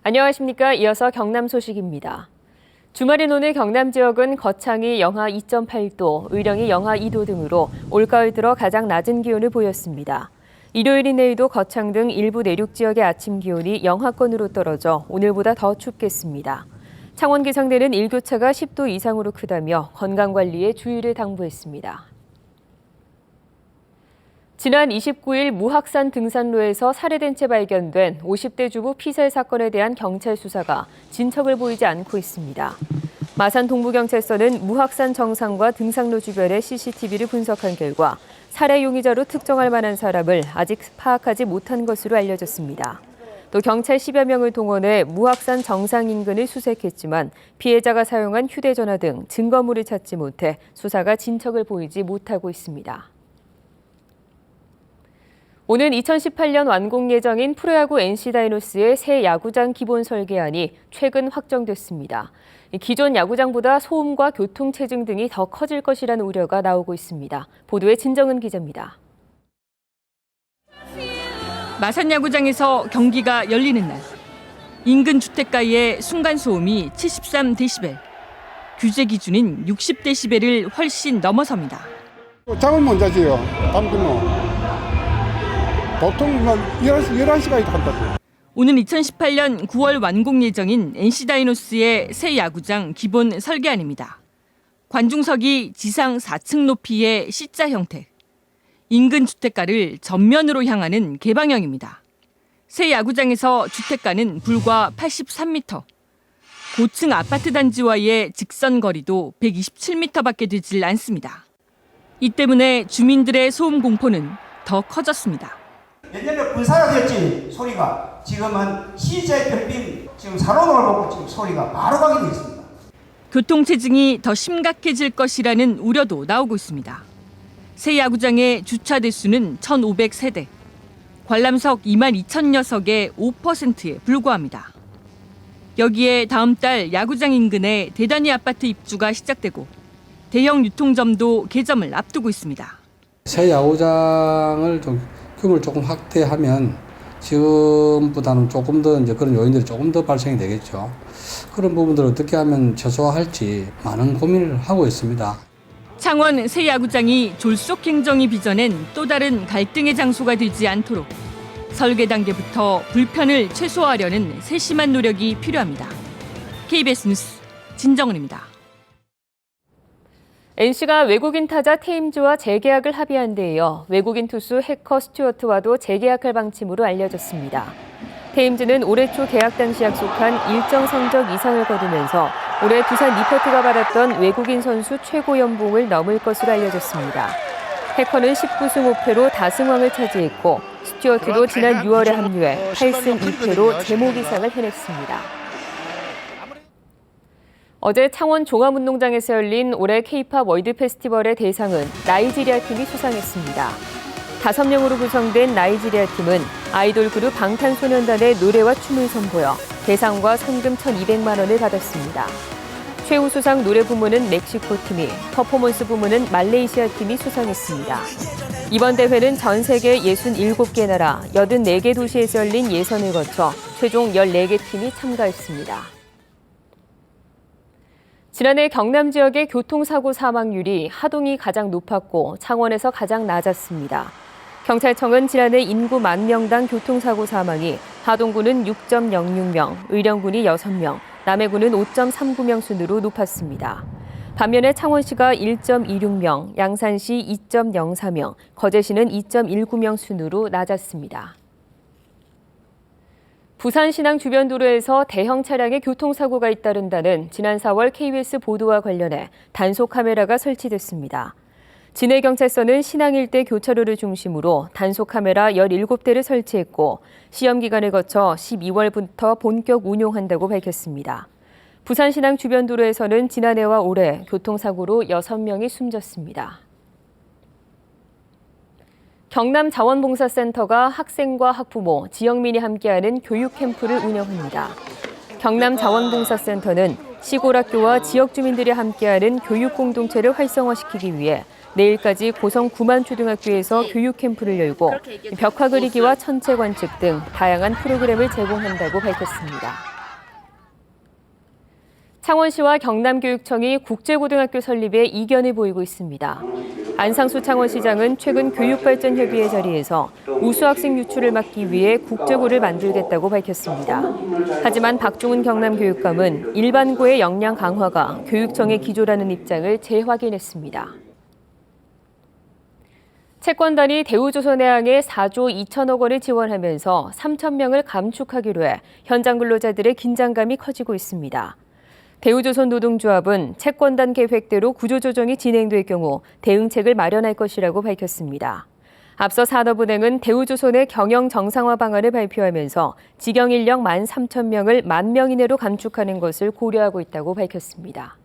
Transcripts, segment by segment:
안녕하십니까. 이어서 경남 소식입니다. 주말인 오늘 경남 지역은 거창이 영하 2.8도, 의령이 영하 2도 등으로 올가을 들어 가장 낮은 기온을 보였습니다. 일요일인 내일도 거창 등 일부 내륙 지역의 아침 기온이 영하권으로 떨어져 오늘보다 더 춥겠습니다. 창원기상대는 일교차가 10도 이상으로 크다며 건강관리에 주의를 당부했습니다. 지난 29일 무학산 등산로에서 살해된 채 발견된 50대 주부 피살 사건에 대한 경찰 수사가 진척을 보이지 않고 있습니다. 마산 동부경찰서는 무학산 정상과 등산로 주변의 CCTV를 분석한 결과 살해 용의자로 특정할 만한 사람을 아직 파악하지 못한 것으로 알려졌습니다. 또 경찰 10여 명을 동원해 무학산 정상 인근을 수색했지만 피해자가 사용한 휴대전화 등 증거물을 찾지 못해 수사가 진척을 보이지 못하고 있습니다. 오는 2018년 완공 예정인 프로야구 NC다이노스의 새 야구장 기본 설계안이 최근 확정됐습니다. 기존 야구장보다 소음과 교통체증 등이 더 커질 것이라는 우려가 나오고 있습니다. 보도에 진정은 기자입니다. 마산 야구장에서 경기가 열리는 날, 인근 주택가의 순간 소음이 73데시벨, 규제 기준인 60데시벨을 훨씬 넘어섭니다. 잠을 못 자지요. 밤새면. 보통 11시까지 간다고. 오는 2018년 9월 완공 예정인 NC다이노스의 새 야구장 기본 설계안입니다. 관중석이 지상 4층 높이의 C자 형태, 인근 주택가를 전면으로 향하는 개방형입니다. 새 야구장에서 주택가는 불과 83m, 고층 아파트 단지와의 직선 거리도 127m밖에 되질 않습니다. 이 때문에 주민들의 소음 공포는 더 커졌습니다. 옛날에 분사되었지 소리가 지금은 C자의 별빛 지금 사로노를 보고 지금 소리가 바로 가게 되어 있습니다. 교통체증이 더 심각해질 것이라는 우려도 나오고 있습니다. 새 야구장의 주차 대수는 1,500세대, 관람석 22,000여석의 5%에 불과합니다. 여기에 다음 달 야구장 인근에 대단위 아파트 입주가 시작되고 대형 유통점도 개점을 앞두고 있습니다. 새 야구장을 규모를 조금 확대하면 지금보다는 조금 더 그런 요인들이 조금 더 발생이 되겠죠. 그런 부분들을 어떻게 하면 최소화할지 많은 고민을 하고 있습니다. 창원 새 야구장이 졸속 행정이 빚어낸 또 다른 갈등의 장소가 되지 않도록 설계 단계부터 불편을 최소화하려는 세심한 노력이 필요합니다. KBS 뉴스 진정은입니다. NC가 외국인 타자 테임즈와 재계약을 합의한 데 이어 외국인 투수 해커 스튜어트와도 재계약할 방침으로 알려졌습니다. 테임즈는 올해 초 계약 당시 약속한 일정 성적 이상을 거두면서 올해 두산 니퍼트가 받았던 외국인 선수 최고 연봉을 넘을 것으로 알려졌습니다. 해커는 19승 5패로 다승왕을 차지했고 스튜어트도 지난 6월에 합류해 8승 2패로 제모기상을 해냈습니다. 어제 창원 종합운동장에서 열린 올해 K-팝 월드 페스티벌의 대상은 나이지리아 팀이 수상했습니다. 5명으로 구성된 나이지리아 팀은 아이돌 그룹 방탄소년단의 노래와 춤을 선보여 대상과 상금 1,200만 원을 받았습니다. 최우수상 노래 부문은 멕시코 팀이, 퍼포먼스 부문은 말레이시아 팀이 수상했습니다. 이번 대회는 전 세계 67개 나라 84개 도시에서 열린 예선을 거쳐 최종 14개 팀이 참가했습니다. 지난해 경남 지역의 교통사고 사망률이 하동이 가장 높았고 창원에서 가장 낮았습니다. 경찰청은 지난해 인구 10,000명당 교통사고 사망이 하동구는 6.06명, 의령군이 6명, 남해군은 5.39명 순으로 높았습니다. 반면에 창원시가 1.26명, 양산시 2.04명, 거제시는 2.19명 순으로 낮았습니다. 부산 신항 주변 도로에서 대형 차량의 교통사고가 잇따른다는 지난 4월 KBS 보도와 관련해 단속 카메라가 설치됐습니다. 진해경찰서는 신항 일대 교차로를 중심으로 단속 카메라 17대를 설치했고 시험 기간을 거쳐 12월부터 본격 운용한다고 밝혔습니다. 부산 신항 주변 도로에서는 지난해와 올해 교통사고로 6명이 숨졌습니다. 경남자원봉사센터가 학생과 학부모, 지역민이 함께하는 교육 캠프를 운영합니다. 경남자원봉사센터는 시골 학교와 지역 주민들이 함께하는 교육 공동체를 활성화시키기 위해 내일까지 고성 구만초등학교에서 교육 캠프를 열고 벽화 그리기와 천체 관측 등 다양한 프로그램을 제공한다고 밝혔습니다. 창원시와 경남교육청이 국제고등학교 설립에 이견을 보이고 있습니다. 안상수 창원시장은 최근 교육발전협의회 자리에서 우수학생 유출을 막기 위해 국제고를 만들겠다고 밝혔습니다. 하지만 박종훈 경남교육감은 일반고의 역량 강화가 교육청의 기조라는 입장을 재확인했습니다. 채권단이 대우조선에 향해 4조 2천억 원을 지원하면서 3천 명을 감축하기로 해 현장 근로자들의 긴장감이 커지고 있습니다. 대우조선 노동조합은 채권단 계획대로 구조조정이 진행될 경우 대응책을 마련할 것이라고 밝혔습니다. 앞서 산업은행은 대우조선의 경영 정상화 방안을 발표하면서 직영 인력 13,000명을 10,000명 이내로 감축하는 것을 고려하고 있다고 밝혔습니다.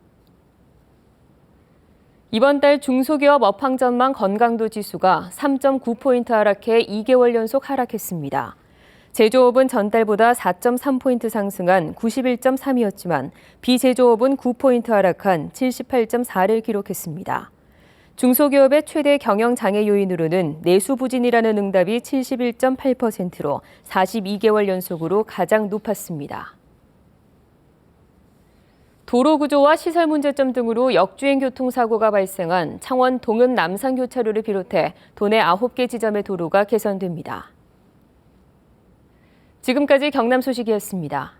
이번 달 중소기업 업황 전망 건강도 지수가 3.9포인트 하락해 2개월 연속 하락했습니다. 제조업은 전달보다 4.3포인트 상승한 91.3이었지만 비제조업은 9포인트 하락한 78.4를 기록했습니다. 중소기업의 최대 경영 장애 요인으로는 내수 부진이라는 응답이 71.8%로 42개월 연속으로 가장 높았습니다. 도로 구조와 시설 문제점 등으로 역주행 교통사고가 발생한 창원 동읍 남산교차로를 비롯해 도내 9개 지점의 도로가 개선됩니다. 지금까지 경남 소식이었습니다.